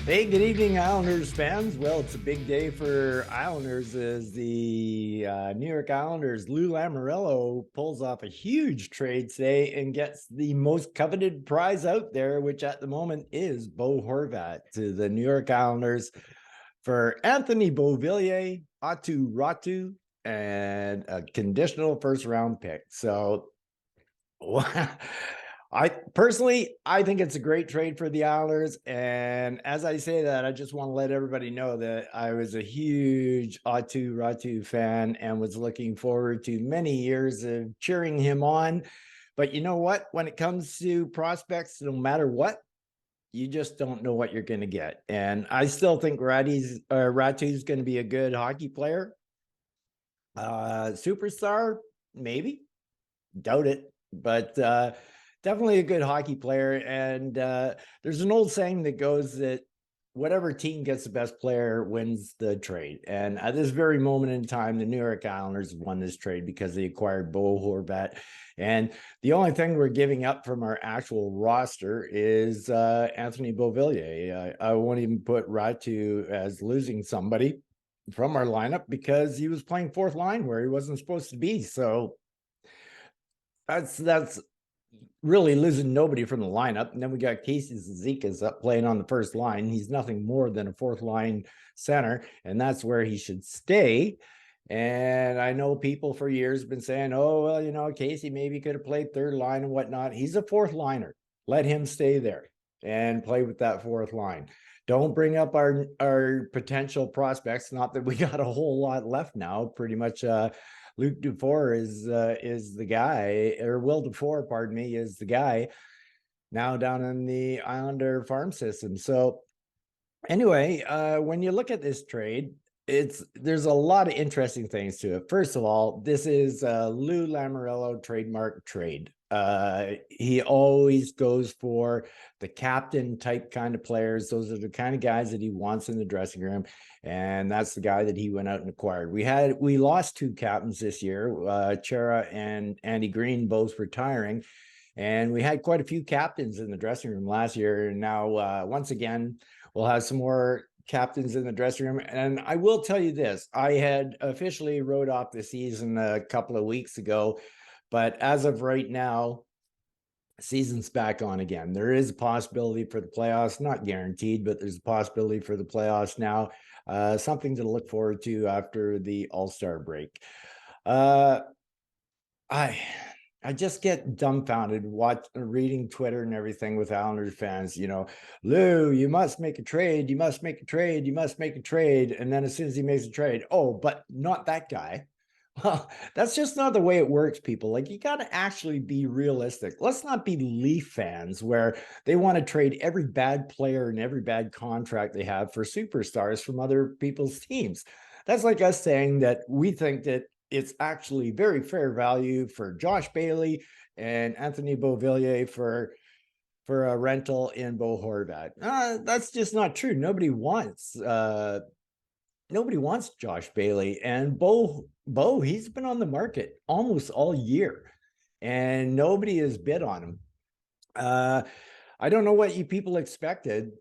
Hey, good evening, Islanders fans. Well, it's a big day for Islanders as the New York Islanders, Lou Lamoriello, pulls off a huge trade today and gets the most coveted prize out there, which at the moment is Bo Horvat to the New York Islanders for Anthony Beauvillier, Atu Ratu, and a conditional first round pick. So I personally, I think it's a great trade for the Islanders. And as I say that, I just want to let everybody know that I was a huge Atu Ratu fan and was looking forward to many years of cheering him on. But you know what? When it comes to prospects, no matter what, you just don't know what you're going to get. And I still think Ratu's going to be a good hockey player. Superstar, maybe. Doubt it. But definitely a good hockey player. And there's an old saying that goes that whatever team gets the best player wins the trade. And at this very moment in time, the New York Islanders won this trade because they acquired Bo Horvat. And the only thing we're giving up from our actual roster is Anthony Beauvillier. I won't even put Ratu as losing somebody from our lineup because he was playing fourth line where he wasn't supposed to be. So that's really losing nobody from the lineup. And then we got Casey Zizekas up playing on the first line. He's nothing more than a fourth line center, and that's where he should stay. And I know people for years have been saying, oh, well, you know, Casey maybe could have played third line and whatnot. He's a fourth liner. Let him stay there and play with that fourth line. Don't bring up our potential prospects. Not that we got a whole lot left now. Pretty much Luke Dufour is the guy, or Will Dufour, pardon me, is the guy now down in the Islander farm system. So anyway, when you look at this trade, there's a lot of interesting things to it. First of all, this is a Lou Lamoriello trademark trade. He always goes for the captain type kind of players. Those are the kind of guys that he wants in the dressing room, and that's the guy that he went out and acquired. We lost two captains this year, Chara and Andy Green, both retiring, and we had quite a few captains in the dressing room last year. And now, once again, we'll have some more captains in the dressing room. And I will tell you this, I had officially wrote off the season a couple of weeks ago, but as of right now, season's back on again. There is a possibility for the playoffs, not guaranteed, but there's a possibility for the playoffs now. Something to look forward to after the All-Star break. I just get dumbfounded reading Twitter and everything with Islanders fans, you know, Lou, you must make a trade, you must make a trade, you must make a trade. And then as soon as he makes a trade, oh, but not that guy. Well, that's just not the way it works, people. Like, you got to actually be realistic. Let's not be Leaf fans where they want to trade every bad player and every bad contract they have for superstars from other people's teams. That's like us saying that we think that it's actually very fair value for Josh Bailey and Anthony Beauvillier for a rental in Bo Horvat. That's just not true. Nobody wants Josh Bailey, and Bo, he's been on the market almost all year, and nobody has bid on him. I don't know what you people expected.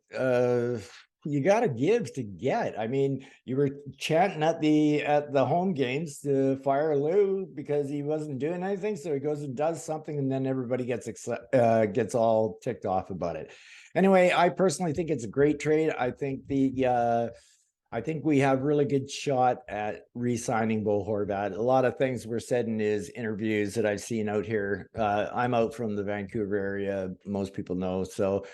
You got to give to get. I mean, you were chanting at the home games to fire Lou because he wasn't doing anything, so he goes and does something, and then everybody gets all ticked off about it. Anyway, I personally think it's a great trade. I think we have really good shot at re-signing Bo Horvat. A lot of things were said in his interviews that I've seen out here. I'm out from the Vancouver area, most people know. So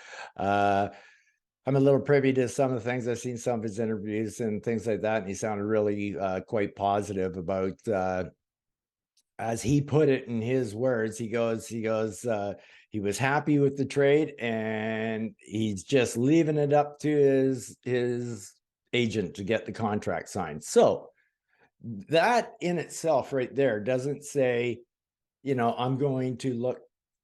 I'm a little privy to some of the things. I've seen some of his interviews and things like that. And he sounded really quite positive about, as he put it in his words, he goes, he was happy with the trade and he's just leaving it up to his agent to get the contract signed. So that in itself right there doesn't say, you know, I'm going to look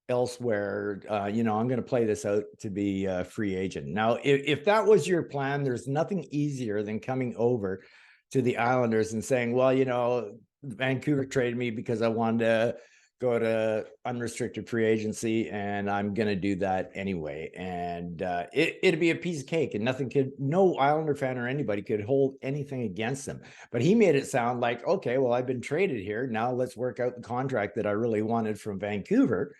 elsewhere. I'm going to play this out to be a free agent. Now, if that was your plan, there's nothing easier than coming over to the Islanders and saying, well, Vancouver traded me because I wanted to go to unrestricted free agency, and I'm going to do that anyway. And it'd be a piece of cake, and no Islander fan or anybody could hold anything against him. But he made it sound like, okay, well, I've been traded here. Now let's work out the contract that I really wanted from Vancouver,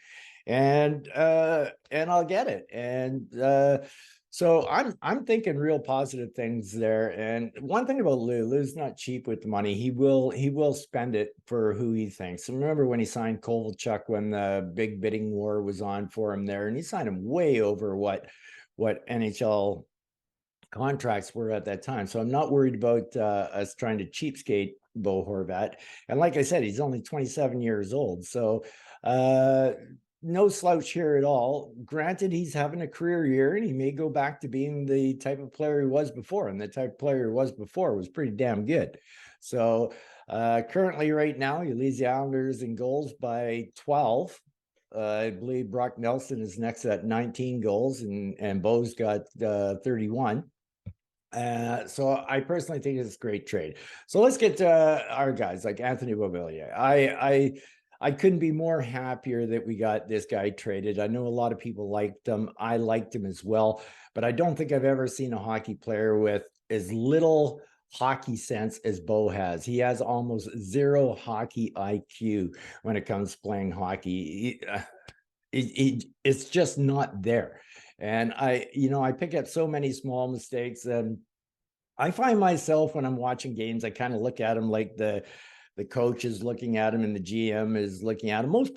and I'll get it. And so I'm thinking real positive things there. And one thing about Lou's not cheap with the money. He will spend it for who he thinks. And remember when he signed Kovalchuk when the big bidding war was on for him there, and he signed him way over what NHL contracts were at that time. So I'm not worried about us trying to cheapskate Bo Horvat. And like I said, he's only 27 years old. So no slouch here at all. Granted, he's having a career year, and he may go back to being the type of player he was before. And the type of player he was before was pretty damn good. So currently right now, he leads the Islanders in goals by 12. I believe Brock Nelson is next at 19 goals, and Bo's got 31. So I personally think it's a great trade. So let's get to our guys like Anthony Beauvillier. I couldn't be more happier that we got this guy traded. I know a lot of people liked him. I liked him as well, but I don't think I've ever seen a hockey player with as little hockey sense as Bo has. He has almost zero hockey IQ when it comes to playing hockey. It's just not there. And I pick up so many small mistakes, and I find myself when I'm watching games, I kind of look at him like the coach is looking at him and the GM is looking at him. Most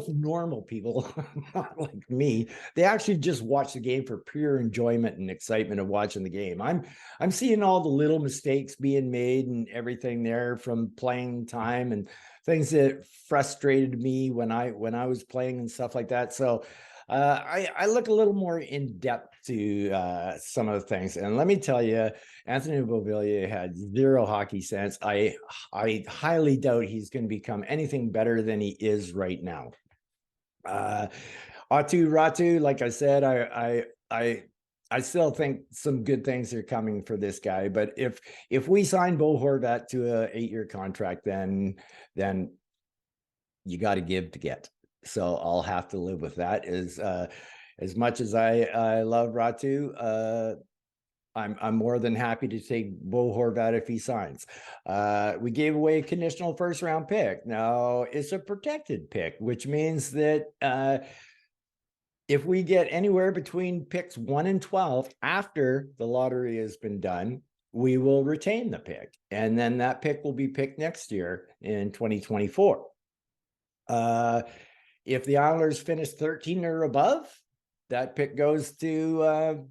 normal people, not like me, they actually just watch the game for pure enjoyment and excitement of watching the game. I'm seeing all the little mistakes being made and everything there from playing time and things that frustrated me when I was playing and stuff like that. So I look a little more in depth to some of the things. And let me tell you, Anthony Beauvillier had zero hockey sense. I highly doubt he's going to become anything better than he is right now. Atu Ratu, like I said, I still think some good things are coming for this guy. But if we sign Bo Horvat to an 8-year contract, then you got to give to get. So I'll have to live with that. As much as I love Ratu, I'm more than happy to take Bo Horvat if he signs. We gave away a conditional first-round pick. Now it's a protected pick, which means that if we get anywhere between picks 1 and 12 after the lottery has been done, we will retain the pick, and then that pick will be picked next year in 2024. If the Islanders finish 13 or above, that pick goes to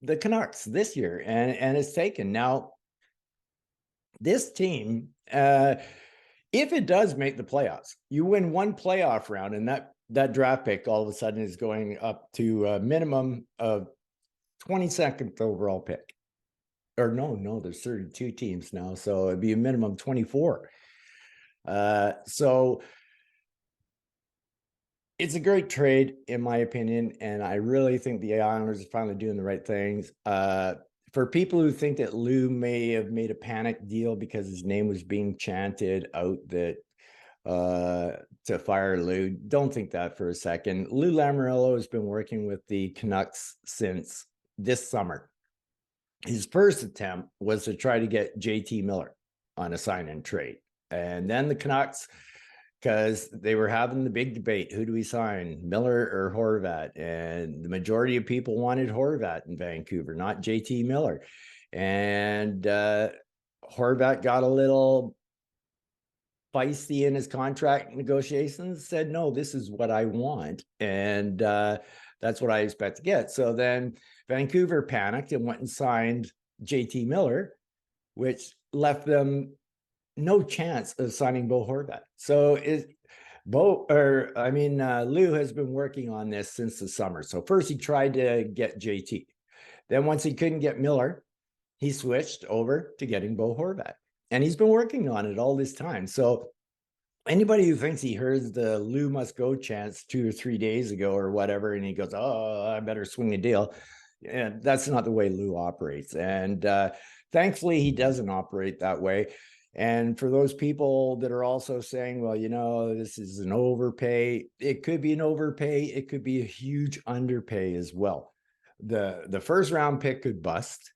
the Canucks this year, and it's taken. Now, this team, if it does make the playoffs, you win one playoff round, and that draft pick all of a sudden is going up to a minimum of 22nd overall pick. Or no, there's 32 teams now, so it'd be a minimum 24. So it's a great trade, in my opinion, and I really think the Islanders are finally doing the right things. For people who think that Lou may have made a panic deal because his name was being chanted out that to fire Lou, don't think that for a second. Lou Lamoriello has been working with the Canucks since this summer. His first attempt was to try to get JT Miller on a sign-and trade. And then the Canucks, because they were having the big debate, who do we sign, Miller or Horvat? And the majority of people wanted Horvat in Vancouver, not JT Miller. And Horvat got a little feisty in his contract negotiations, said, no, this is what I want. And that's what I expect to get. So then Vancouver panicked and went and signed JT Miller, which left them no chance of signing Bo Horvat. So Lou has been working on this since the summer. So first he tried to get JT. Then once he couldn't get Miller, he switched over to getting Bo Horvat. And he's been working on it all this time. So anybody who thinks he heard the Lou must go chance 2 or 3 days ago or whatever, and he goes, oh, I better swing a deal. And that's not the way Lou operates. And thankfully, he doesn't operate that way. And for those people that are also saying, well, this is an overpay, it could be an overpay, it could be a huge underpay as well. The first round pick could bust.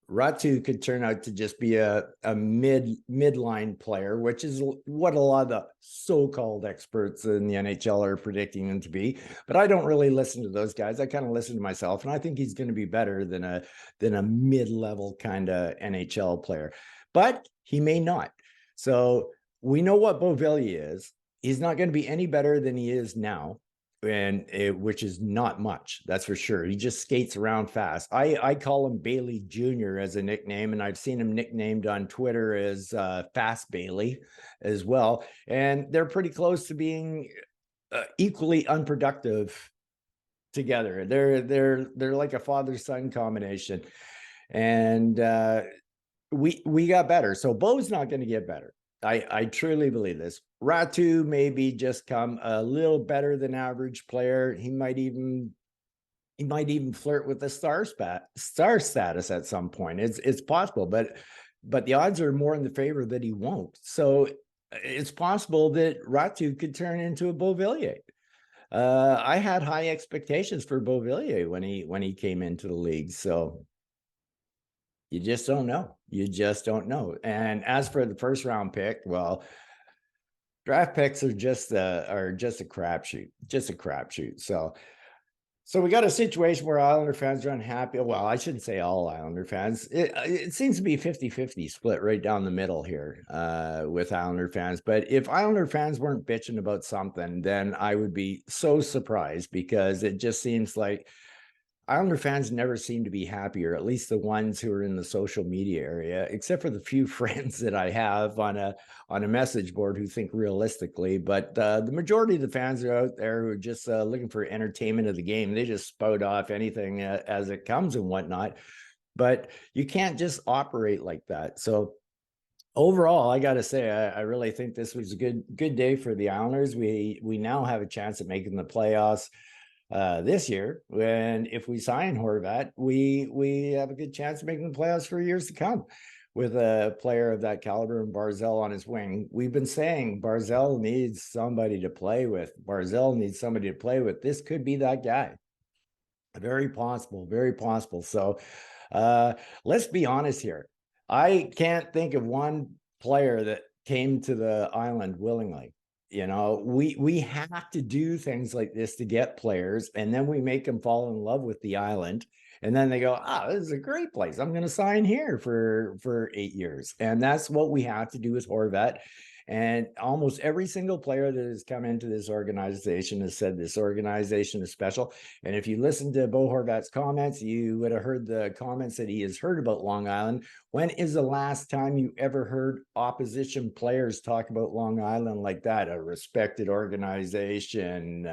Ratu could turn out to just be a midline player, which is what a lot of the so-called experts in the NHL are predicting him to be. But I don't really listen to those guys. I kind of listen to myself, and I think he's going to be better than a mid-level kind of NHL player. But he may not. So we know what Beauvillier is. He's not going to be any better than he is now, which is not much, that's for sure. He just skates around fast. I call him Bailey Jr. as a nickname, and I've seen him nicknamed on Twitter as Fast Bailey as well. And they're pretty close to being equally unproductive together. They're like a father-son combination, and we got better. So Bo's not going to get better. I truly believe this. Ratu maybe just come a little better than average player. He might even flirt with the star status at some point. It's possible, but the odds are more in the favor that he won't. So it's possible that Ratu could turn into a Beauvillier. I had high expectations for Beauvillier when he came into the league. So you just don't know. You just don't know. And as for the first round pick, well, draft picks are just a crapshoot, So we got a situation where Islander fans are unhappy. Well, I shouldn't say all Islander fans. It seems to be 50-50 split right down the middle here with Islander fans. But if Islander fans weren't bitching about something, then I would be so surprised, because it just seems like Islander fans never seem to be happy, or at least the ones who are in the social media area, except for the few friends that I have on a message board who think realistically. But the majority of the fans are out there who are just looking for entertainment of the game. They just spout off anything as it comes and whatnot. But you can't just operate like that. So overall, I got to say, I really think this was a good day for the Islanders. We now have a chance at making the playoffs this year. And if we sign Horvat, we have a good chance of making the playoffs for years to come with a player of that caliber and Barzal on his wing. We've been saying Barzal needs somebody to play with. This could be that guy. Very possible, very possible. So let's be honest here. I can't think of one player that came to the island willingly. We have to do things like this to get players, and then we make them fall in love with the island, and then they go, this is a great place, I'm going to sign here for 8 years. And that's what we have to do with Horvat. And almost every single player that has come into this organization has said this organization is special. And if you listen to Bo Horvat's comments, you would have heard the comments that he has heard about Long Island. When is the last time you ever heard opposition players talk about Long Island like that? A respected organization,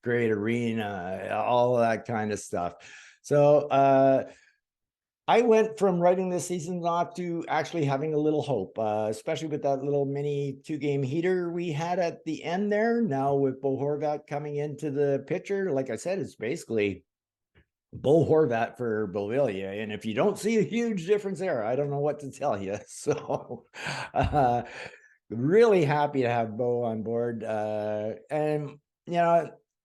great arena, all of that kind of stuff. So I went from writing this season off to actually having a little hope, especially with that little mini 2-game heater we had at the end there. Now with Bo Horvat coming into the picture, like I said, it's basically Bo Horvat for Beauvillier. And if you don't see a huge difference there, I don't know what to tell you. So really happy to have Bo on board. And,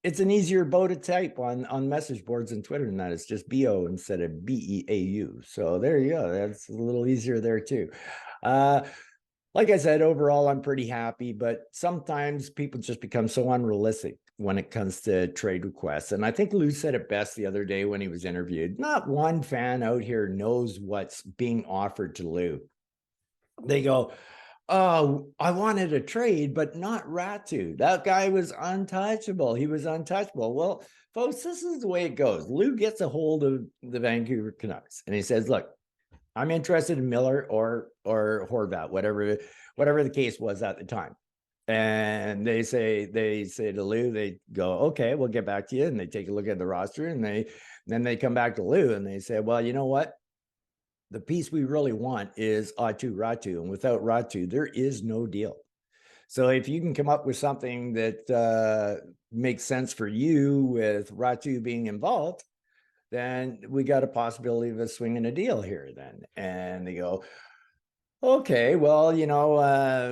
it's an easier Bo to type on message boards and Twitter than that. It's just BO instead of BEAU. So there you go. That's a little easier there too. Like I said, overall, I'm pretty happy, but sometimes people just become so unrealistic when it comes to trade requests. And I think Lou said it best the other day when he was interviewed. Not one fan out here knows what's being offered to Lou. They go, oh, I wanted a trade, but not Ratu. That guy was untouchable. He was untouchable. Well, folks, this is the way it goes. Lou gets a hold of the Vancouver Canucks and he says, look, I'm interested in Miller or Horvat, whatever the case was at the time. And they say to Lou, they go, okay, we'll get back to you. And they take a look at the roster, and then they come back to Lou and they say, well, you know what? The piece we really want is Ratu. And without Ratu, there is no deal. So if you can come up with something that makes sense for you with Ratu being involved, then we got a possibility of a swing and a deal here then. And they go, Okay, well,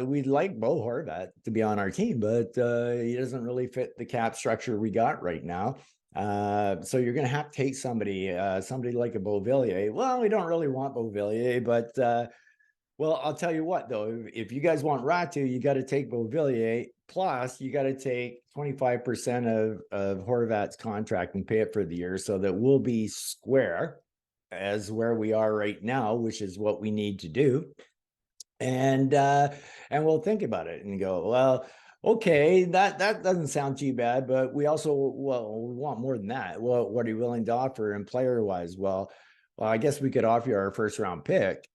we'd like Bo Horvat to be on our team, but he doesn't really fit the cap structure we got right now. So you're going to have to take somebody like a Beauvillier. Well, we don't really want Beauvillier, but well, I'll tell you what, though, if you guys want Ratu, you got to take Beauvillier. Plus, you got to take 25% of Horvat's contract and pay it for the year so that we'll be square as where we are right now, which is what we need to do. And we'll think about it and go, well, okay, that doesn't sound too bad, but we also, well, we want more than that. Well, what are you willing to offer? And player wise, well, I guess we could offer you our first round pick.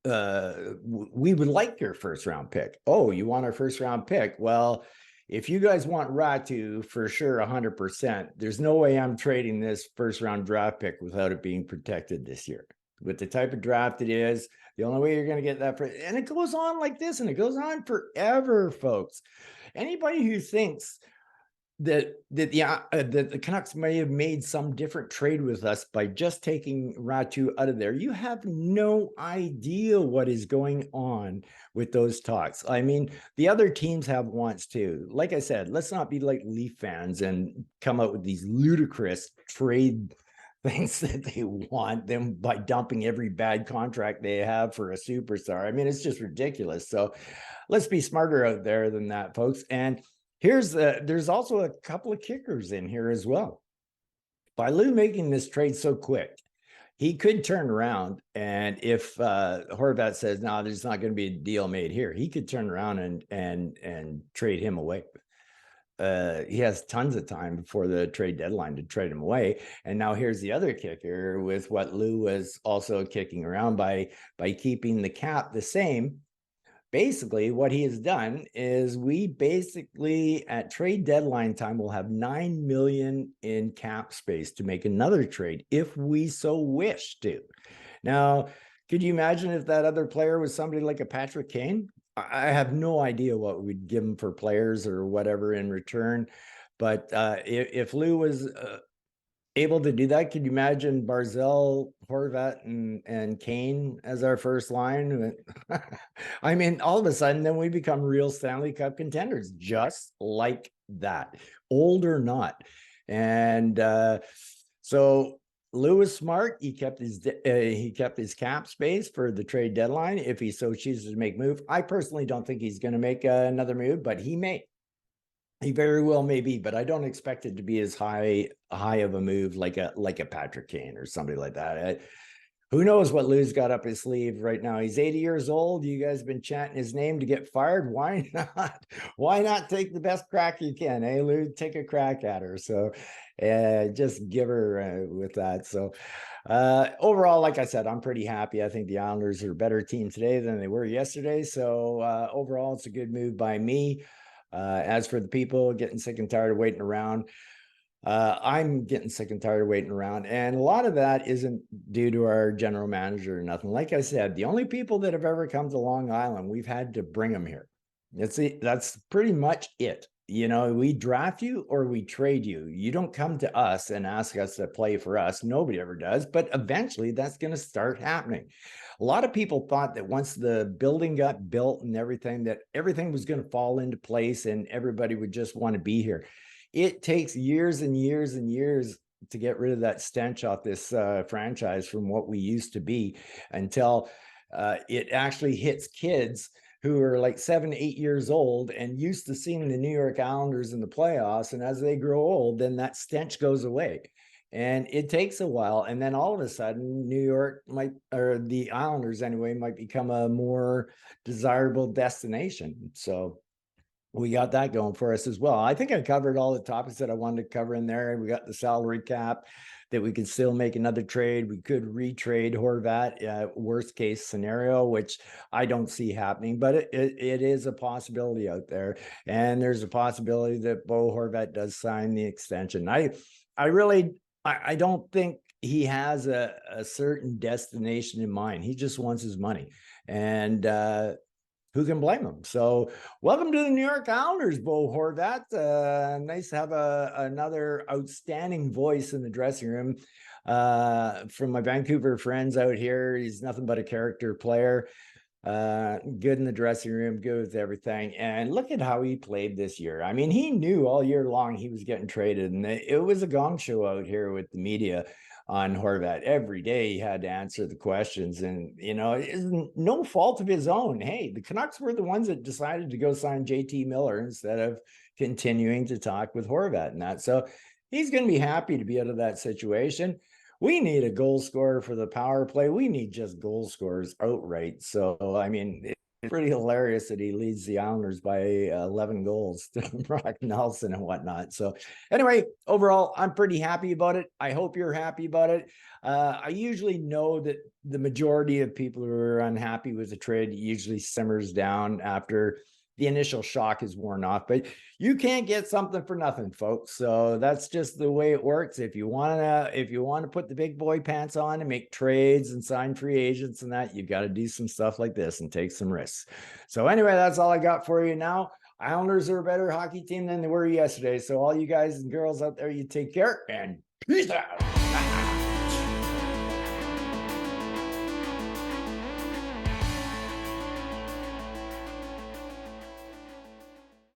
We would like your first round pick. Oh, you want our first round pick? Well, if you guys want Ratu for sure 100%, there's no way I'm trading this first round draft pick without it being protected this year. With the type of draft it is, the only way you're going to get that and it goes on like this, and it goes on forever, folks. Anybody who thinks that the Canucks may have made some different trade with us by just taking Ratu out of there, you have no idea what is going on with those talks. I mean, the other teams have wants too. Like I said, let's not be like Leaf fans and come out with these ludicrous trade things that they want them by dumping every bad contract they have for a superstar. I mean, it's just ridiculous. So let's be smarter out there than that, folks. And there's also a couple of kickers in here as well. By Lou making this trade so quick, he could turn around, and if Horvat says no, there's not going to be a deal made here, he could turn around and trade him away. He has tons of time before the trade deadline to trade him away. And now here's the other kicker with what Lou was also kicking around by keeping the cap the same. Basically, what he has done is we basically at trade deadline time will have 9 million in cap space to make another trade if we so wish to. Now, could you imagine if that other player was somebody like a Patrick Kane? I have no idea what we'd give him for players or whatever in return. But if Lou was able to do that, could you imagine Barzell, Horvat, and Kane as our first line? I mean, all of a sudden, then we become real Stanley Cup contenders, just like that, old or not. And so Lou was smart. He kept his cap space for the trade deadline if he so chooses to make move. I personally don't think he's going to make another move, but he may. He very well may be, but I don't expect it to be as high of a move like a Patrick Kane or somebody like that. Who knows what Lou's got up his sleeve right now? He's 80 years old. You guys have been chanting his name to get fired. Why not? Why not take the best crack you can? Hey, Lou, take a crack at her. So just give her with that. So overall, like I said, I'm pretty happy. I think the Islanders are a better team today than they were yesterday. So overall, it's a good move by me. As for the people getting sick and tired of waiting around, I'm getting sick and tired of waiting around. And a lot of that isn't due to our general manager or nothing. Like I said, the only people that have ever come to Long Island, we've had to bring them here. That's pretty much it. We draft you or we trade you. You don't come to us and ask us to play for us. Nobody ever does. But eventually that's going to start happening. A lot of people thought that once the building got built and everything, that everything was going to fall into place and everybody would just want to be here. It takes years and years and years to get rid of that stench off this franchise from what we used to be until it actually hits kids who are like 7, 8 years old and used to seeing the New York Islanders in the playoffs. And as they grow old, then that stench goes away. And it takes a while. And then all of a sudden, New York might, or the Islanders anyway, might become a more desirable destination. So we got that going for us as well. I think I covered all the topics that I wanted to cover in there. We got the salary cap, that we could still make another trade. We could retrade Horvat, worst case scenario, which I don't see happening, but it is a possibility out there. And there's a possibility that Bo Horvat does sign the extension. I don't think he has a certain destination in mind. He just wants his money. And who can blame him? So welcome to the New York Islanders, Bo Horvat. Nice to have another outstanding voice in the dressing room. From my Vancouver friends out here, he's nothing but a character player. Good in the dressing room, good with everything. And look at how he played this year. I mean, he knew all year long he was getting traded, and it was a gong show out here with the media on Horvat. Every day he had to answer the questions, and it isn't no fault of his own. Hey, the Canucks were the ones that decided to go sign JT Miller instead of continuing to talk with Horvat and that. So he's going to be happy to be out of that situation. We need a goal scorer for the power play. We need just goal scorers outright. So, I mean, it's pretty hilarious that he leads the Islanders by 11 goals to Brock Nelson and whatnot. So, anyway, overall, I'm pretty happy about it. I hope you're happy about it. I usually know that the majority of people who are unhappy with the trade usually simmers down after the initial shock is worn off, but you can't get something for nothing, folks. So that's just the way it works. If you want to put the big boy pants on and make trades and sign free agents and that, you've got to do some stuff like this and take some risks. So anyway, that's all I got for you now. Islanders are a better hockey team than they were yesterday. So all you guys and girls out there, you take care and peace out.